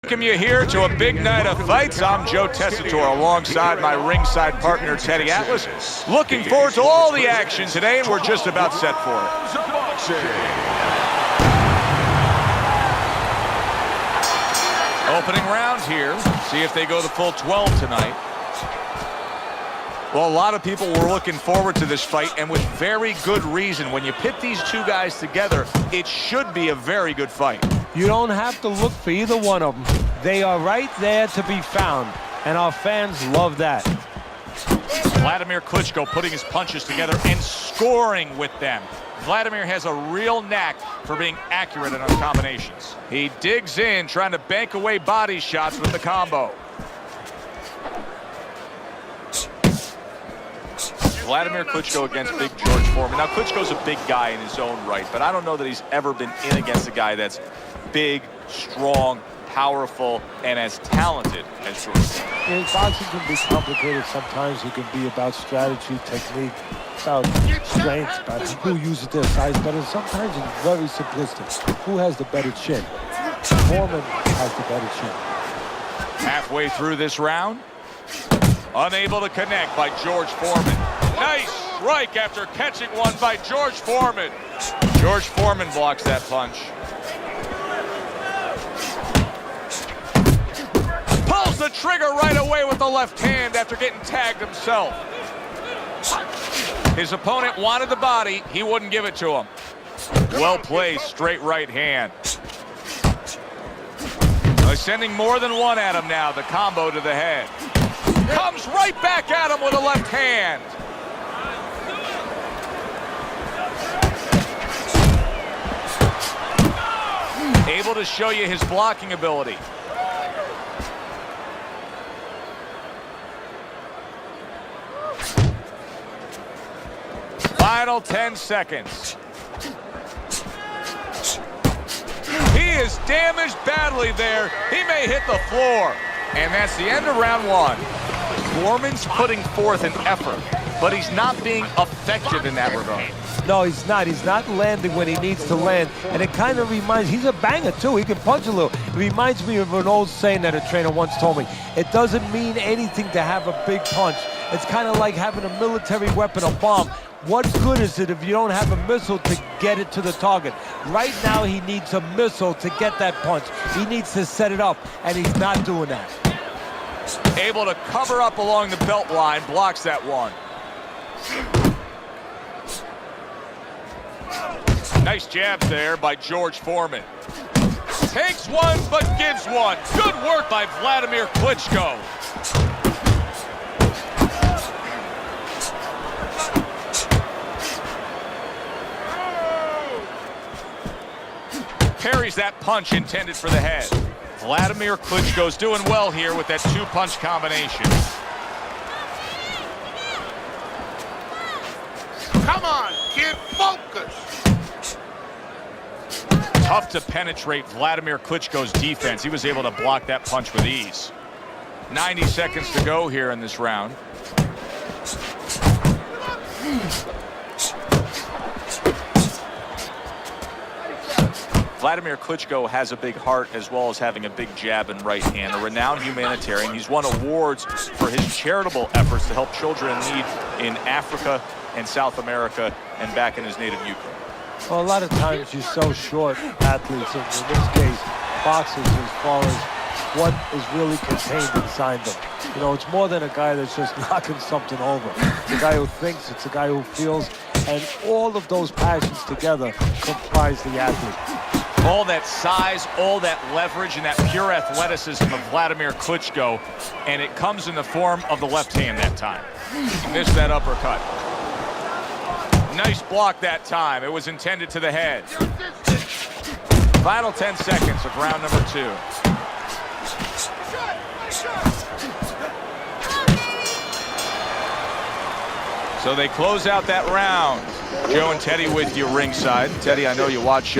Welcome you here to a big night of fights. I'm Joe Tessitore alongside my ringside partner Teddy Atlas. Looking forward to all the action today, and we're just about set for it. Opening round here. See if they go the full 12 tonight. Well, a lot of people were looking forward to this fight, and with very good reason. When you pit these two guys together, it should be a very good fight. You don't have to look for either one of them. They are right there to be found, and our fans love that. Wladimir Klitschko putting his punches together and scoring with them. Wladimir has a real knack for being accurate in those combinations. He digs in, trying to bank away body shots with the combo. Wladimir Klitschko against big George Foreman. Now, Klitschko's a big guy in his own right, but I don't know that he's ever been in against a guy that's big, strong, powerful, and as talented as George Foreman. Boxing can be complicated sometimes. It can be about strategy, technique, about strength, about who uses their size better. Sometimes it's very simplistic. Who has the better chin? Foreman has the better chin. Halfway through this round, unable to connect by George Foreman. Nice strike after catching one by George Foreman. George Foreman blocks that punch. Pulls the trigger right away with the left hand after getting tagged himself. His opponent wanted the body. He wouldn't give it to him. Well placed, straight right hand. They're sending more than one at him now. The combo to the head. Comes right back at him with a left hand. Able to show you his blocking ability. Final 10 seconds. He is damaged badly there. He may hit the floor. And that's the end of round one. Foreman's putting forth an effort, but he's not being effective in that regard. No, he's not. He's not landing when he needs to land. And it kind of reminds, he's a banger too. He can punch a little. It reminds me of an old saying that a trainer once told me. It doesn't mean anything to have a big punch. It's kind of like having a military weapon, a bomb. What good is it if you don't have a missile to get it to the target? Right now, he needs a missile to get that punch. He needs to set it up, and he's not doing that. Able to cover up along the belt line, blocks that one. Nice jabs there by George Foreman. Takes one, but gives one. Good work by Wladimir Klitschko. Parries that punch intended for the head. Wladimir Klitschko's doing well here with that two-punch combination. Come on, kid, focus. Tough to penetrate Wladimir Klitschko's defense. He was able to block that punch with ease. 90 seconds to go here in this round. Wladimir Klitschko has a big heart as well as having a big jab and right hand. A renowned humanitarian. He's won awards for his charitable efforts to help children in need in Africa and South America and back in his native Ukraine. Well, a lot of times you sell short athletes, and in this case, boxers, as far as what is really contained inside them. You know, it's more than a guy that's just knocking something over. It's a guy who thinks, it's a guy who feels, and all of those passions together comprise the athlete. All that size, all that leverage, and that pure athleticism of Wladimir Klitschko, and it comes in the form of the left hand that time. He missed that uppercut. Nice block that time. It was intended to the head. Final 10 seconds of round number 2. So they close out that round. Joe and Teddy with you ringside. Teddy, I know you watch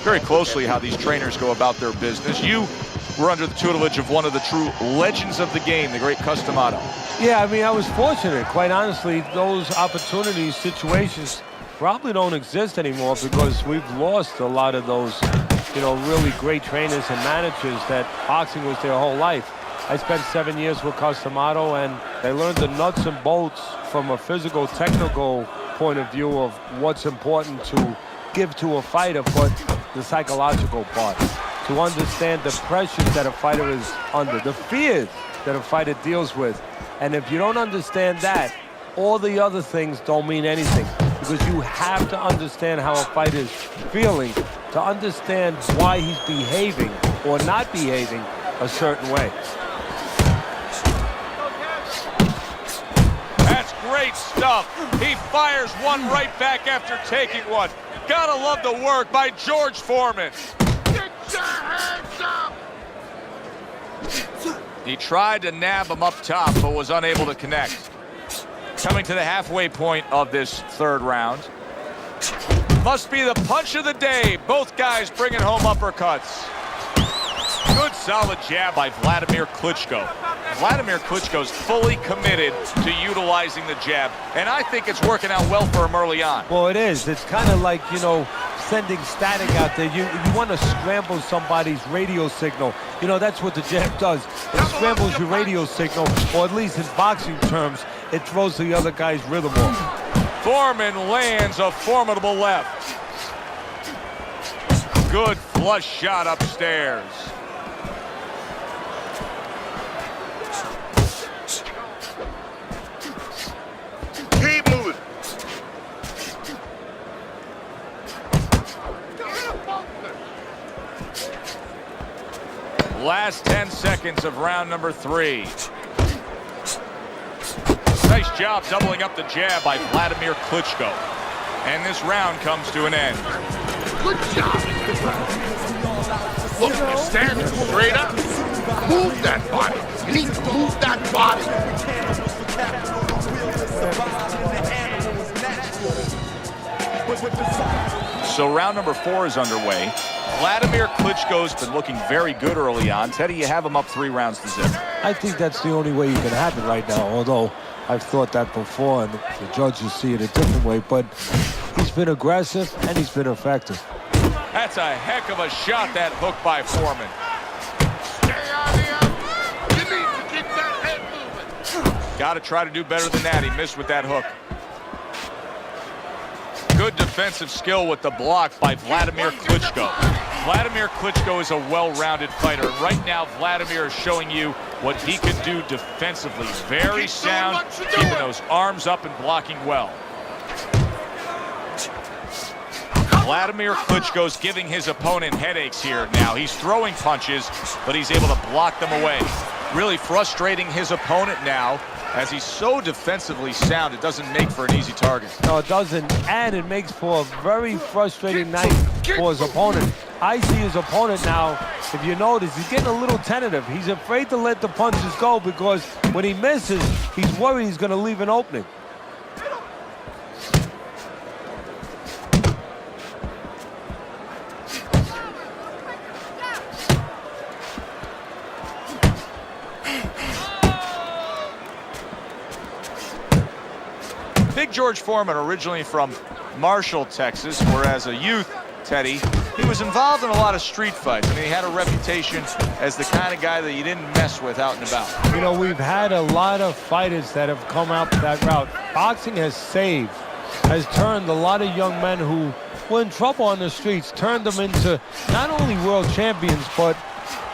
very closely how these trainers go about their business. You were under the tutelage of one of the true legends of the game, the great Customato. Yeah, I mean, I was fortunate. Quite honestly, those opportunities, situations probably don't exist anymore because we've lost a lot of those really great trainers and managers that boxing was their whole life. I spent 7 years with Customato, and they learned the nuts and bolts from a physical, technical point of view of what's important to give to a fighter, but the psychological part, to understand the pressures that a fighter is under, the fears that a fighter deals with. And if you don't understand that, all the other things don't mean anything, because you have to understand how a fighter is feeling to understand why he's behaving or not behaving a certain way. That's great stuff. He fires one right back after taking one. Gotta love the work by George Foreman. Get your hands up! He tried to nab him up top, but was unable to connect. Coming to the halfway point of this third round. Must be the punch of the day. Both guys bringing home uppercuts. Good solid jab by Wladimir Klitschko. Wladimir Klitschko's fully committed to utilizing the jab, and I think it's working out well for him early on. Well, it is. It's kind of like, sending static out there. You want to scramble somebody's radio signal. That's what the jab does. It scrambles your radio signal, or at least in boxing terms, it throws the other guy's rhythm off. Foreman lands a formidable left. Good flush shot upstairs. Keep moving. Last 10 seconds of round number 3. Nice job doubling up the jab by Wladimir Klitschko. And this round comes to an end. Good job. Look, you're standing straight up. Move that body. You need to move that body. So round number 4 is underway. Wladimir Klitschko's been looking very good early on. Teddy, you have him up 3 rounds to 0. I think that's the only way you can have it right now, although I've thought that before, and the judges see it a different way, but he's been aggressive and he's been effective. That's a heck of a shot, that hook by Foreman. Stay on the up. You need to keep that head moving. Got to try to do better than that. He missed with that hook. Good defensive skill with the block by Wladimir Klitschko. Wladimir Klitschko is a well-rounded fighter. Right now, Wladimir is showing you what he can do defensively. Very sound, keeping those arms up and blocking well. Wladimir Klitschko's giving his opponent headaches here now. He's throwing punches, but he's able to block them away. Really frustrating his opponent now, as he's so defensively sound, it doesn't make for an easy target. No, it doesn't, and it makes for a very frustrating night for his opponent. I see his opponent now, if you notice, he's getting a little tentative. He's afraid to let the punches go because when he misses, he's worried he's going to leave an opening. Big George Foreman, originally from Marshall, Texas, where as a youth, Teddy, he was involved in a lot of street fights. I mean, he had a reputation as the kind of guy that you didn't mess with out and about. We've had a lot of fighters that have come out that route. Boxing has turned a lot of young men who were in trouble on the streets, turned them into not only world champions, but,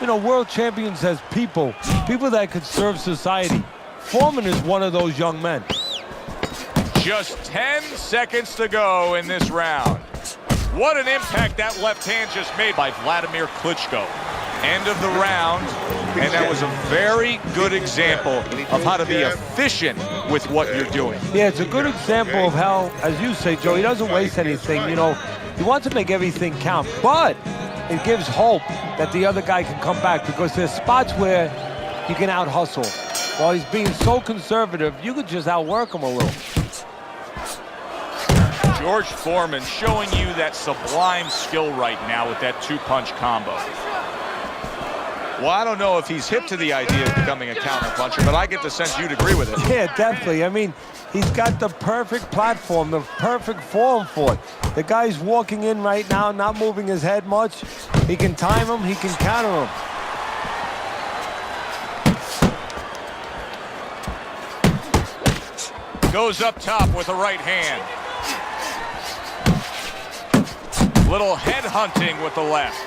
world champions as people that could serve society. Foreman is one of those young men. Just 10 seconds to go in this round. What an impact that left hand just made by Wladimir Klitschko. End of the round, and that was a very good example of how to be efficient with what you're doing. Yeah, it's a good example of how, as you say, Joe, he doesn't waste anything. He wants to make everything count, but it gives hope that the other guy can come back, because there's spots where you can out-hustle. While he's being so conservative, you could just outwork him a little. George Foreman showing you that sublime skill right now with that 2-punch combo. Well, I don't know if he's hip to the idea of becoming a counter-puncher, but I get the sense you'd agree with it. Yeah, definitely. I mean, He's got the perfect platform, the perfect form for it. The guy's walking in right now, not moving his head much. He can time him, he can counter him. Goes up top with the right hand. Little head hunting with the left.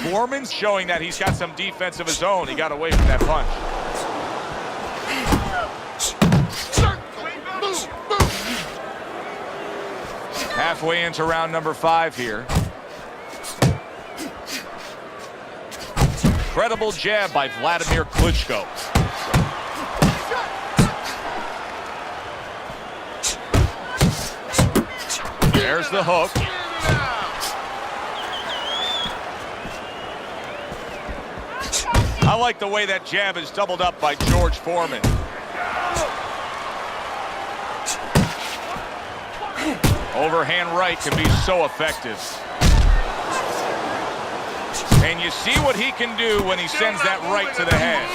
Foreman's showing that he's got some defense of his own. He got away from that punch. Halfway into round number 5 here. Incredible jab by Wladimir Klitschko. There's the hook. I like the way that jab is doubled up by George Foreman. Overhand right can be so effective. And you see what he can do when he sends that right to the head.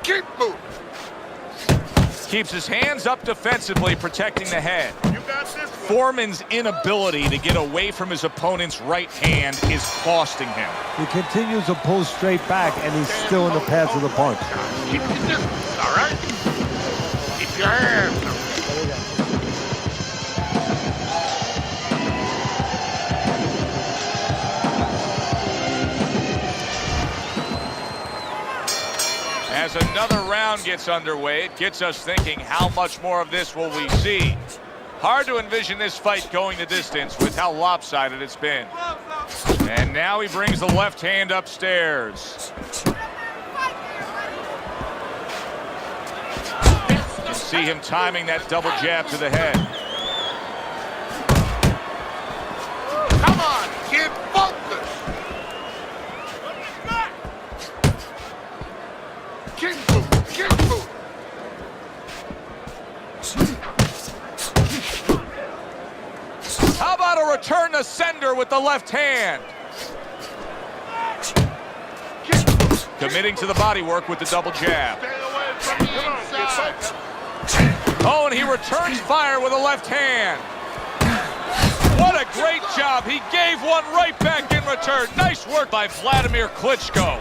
Keep moving. Keeps his hands up defensively, protecting the head. You got this one. Foreman's inability to get away from his opponent's right hand is costing him. He continues to pull straight back, and he's still in the path of the punch. Keep your distance, all right? Keep your hands up. As another round gets underway, it gets us thinking, how much more of this will we see? Hard to envision this fight going the distance with how lopsided it's been. And now he brings the left hand upstairs. You can see him timing that double jab to the head. Come on, kid, focus. Keep moving. How about a return to sender with the left hand? Committing to the body work with the double jab. Stay away from the inside. Oh, and he returns fire with a left hand. What a great job. He gave one right back in return. Nice work by Wladimir Klitschko.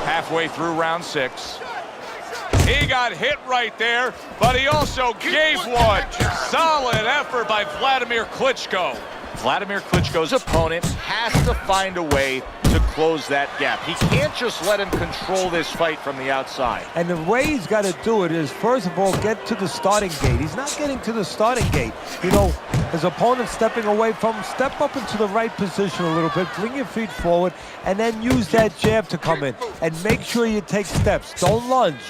Halfway through round 6. He got hit right there, but he also gave one. Solid effort by Wladimir Klitschko. Wladimir Klitschko's opponent has to find a way to close that gap. He can't just let him control this fight from the outside. And the way he's got to do it is, first of all, get to the starting gate. He's not getting to the starting gate. You know, his opponent stepping away from him, step up into the right position a little bit, bring your feet forward, and then use that jab to come in. And make sure you take steps. Don't lunge.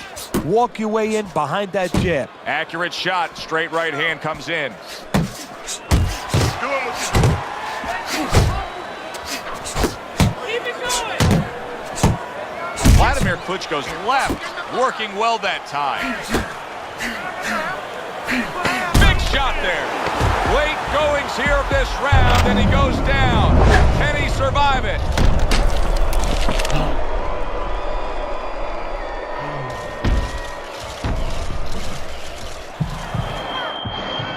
Walk your way in behind that jab. Accurate shot. Straight right hand comes in. Wladimir Klitschko's left working well that time. Big shot there. Late goings here of this round, and he goes down. Can he survive it?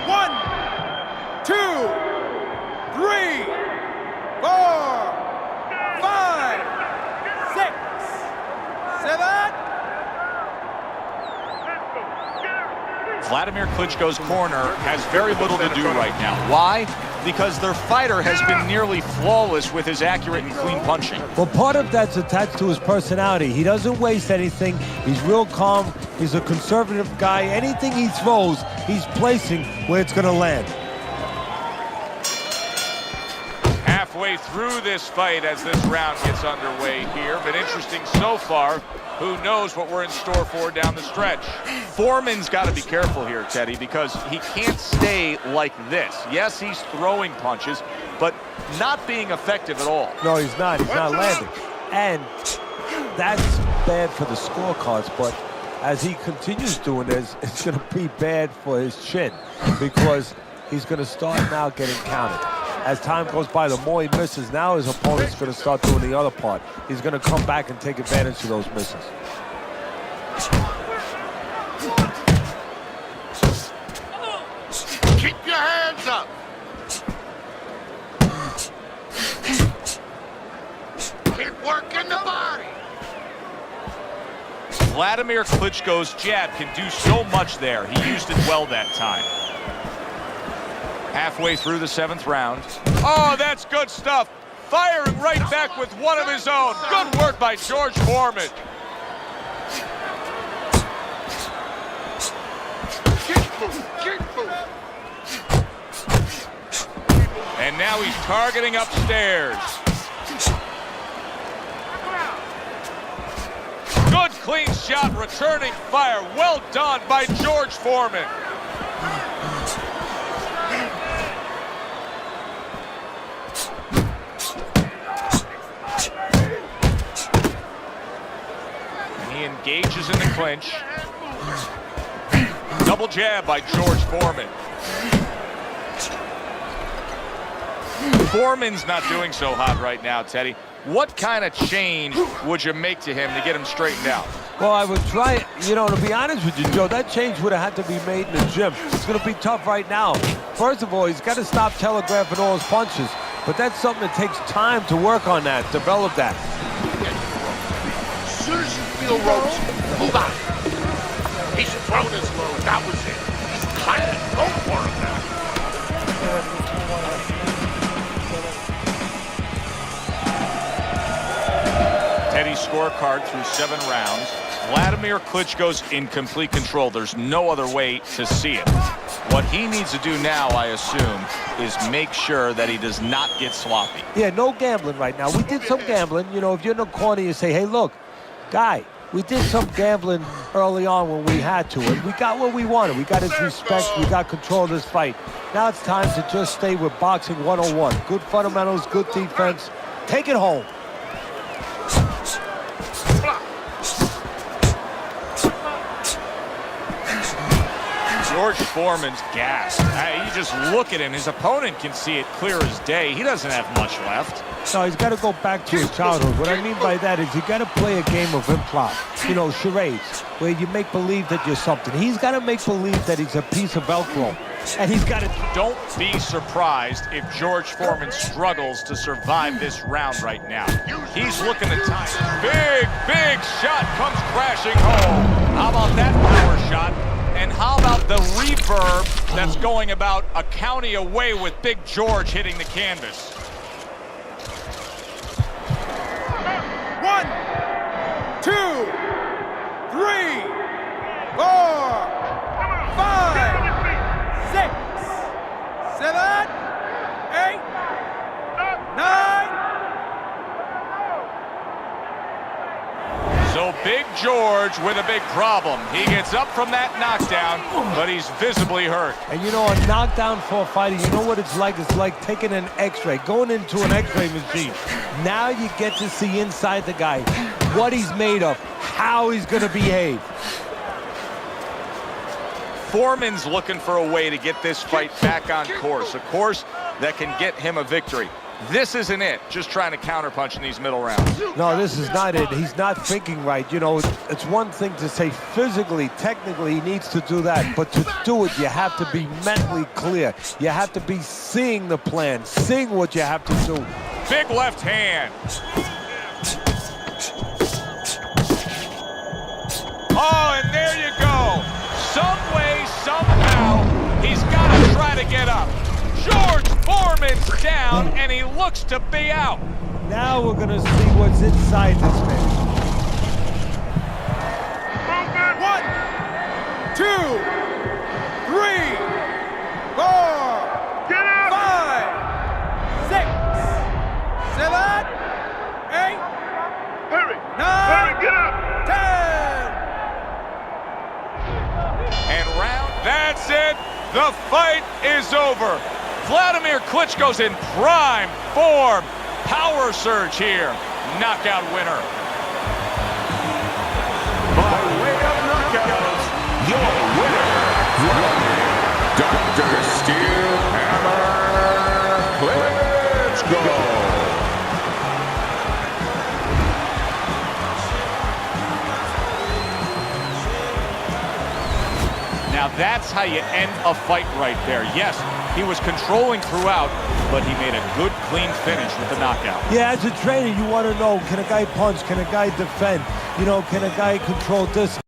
One, 2, 3, 4, 5, 6, 7. Wladimir Klitschko's corner has very little to do right now. Why? Because their fighter has been nearly flawless with his accurate and clean punching. Well, part of that's attached to his personality. He doesn't waste anything. He's real calm. He's a conservative guy. Anything he throws, he's placing where it's going to land. Halfway through this fight as this round gets underway here. Been interesting so far. Who knows what we're in store for down the stretch. Foreman's got to be careful here, Teddy, because he can't stay like this. Yes, he's throwing punches, but not being effective at all. No, he's not. He's not landing. And that's bad for the scorecards, but as he continues doing this, it's going to be bad for his chin because he's going to start now getting counted. As time goes by, the more he misses, now his opponent's going to start doing the other part. He's going to come back and take advantage of those misses. Keep your hands up. Keep working the body. Wladimir Klitschko's jab can do so much there. He used it well that time. Halfway through the 7th round. Oh, that's good stuff. Firing right back with one of his own. Good work by George Foreman. Keep moving, keep moving. And now he's targeting upstairs. Good clean shot, returning fire. Well done by George Foreman. He engages in the clinch. Double jab by George Foreman. Foreman's not doing so hot right now, Teddy. What kind of change would you make to him to get him straightened out? Well, I would try, to be honest with you, Joe, that change would have had to be made in the gym. It's going to be tough right now. First of all, he's got to stop telegraphing all his punches. But that's something that takes time to work on that, develop that. As soon as you feel ropes, move out. He's thrown his load. That was it. He's tired. Go for him now. Teddy's scorecard through 7 rounds. Wladimir Klitschko's in complete control. There's no other way to see it. What he needs to do now, I assume, is make sure that he does not get sloppy. Yeah, no gambling right now. We did some gambling. If you're in the corner, you say, hey, look, guy, we did some gambling early on when we had to, and we got what we wanted. We got his respect. We got control of this fight. Now it's time to just stay with boxing 101. Good fundamentals, good defense. Take it home. George Foreman's gassed. You just look at him. His opponent can see it clear as day. He doesn't have much left. No, he's got to go back to his childhood. What I mean by that is you got to play a game of improv. Charades, where you make believe that you're something. He's got to make believe that he's a piece of Velcro. And he's got to... Don't be surprised if George Foreman struggles to survive this round right now. He's looking to time. Big shot comes crashing home. How about that power shot? And how about the reverb that's going about a county away with Big George hitting the canvas? 1, 2, 3, 4, 5, 6, 7, 8, 9. So Big George with a big problem. He gets up from that knockdown, but he's visibly hurt. And a knockdown for a fighter, you know what it's like? It's like taking an x-ray, going into an x-ray machine. Now you get to see inside the guy, what he's made of, how he's going to behave. Foreman's looking for a way to get this fight back on course, a course that can get him a victory. This isn't it, just trying to counterpunch in these middle rounds. No, this is not it. He's not thinking right. It's one thing to say physically, technically, he needs to do that. But to do it, you have to be mentally clear. You have to be seeing the plan, seeing what you have to do. Big left hand. Oh, and there you go. Some way, somehow, he's got to try to get up. George Foreman's down, and he looks to be out. Now we're going to see what's inside this man. 1, 2, 3, 4, 5, 6, 7, 8, 9, 10. That's it. The fight is over. Wladimir Klitschko's in prime form. Power surge here. Knockout winner. By way of knockouts, your winner, Wladimir Dr. Steel Hammer Klitschko. Now that's how you end a fight right there. Yes, he was controlling throughout, but he made a good, clean finish with the knockout. Yeah, as a trainer, you want to know, can a guy punch? Can a guy defend? You know, can a guy control distance?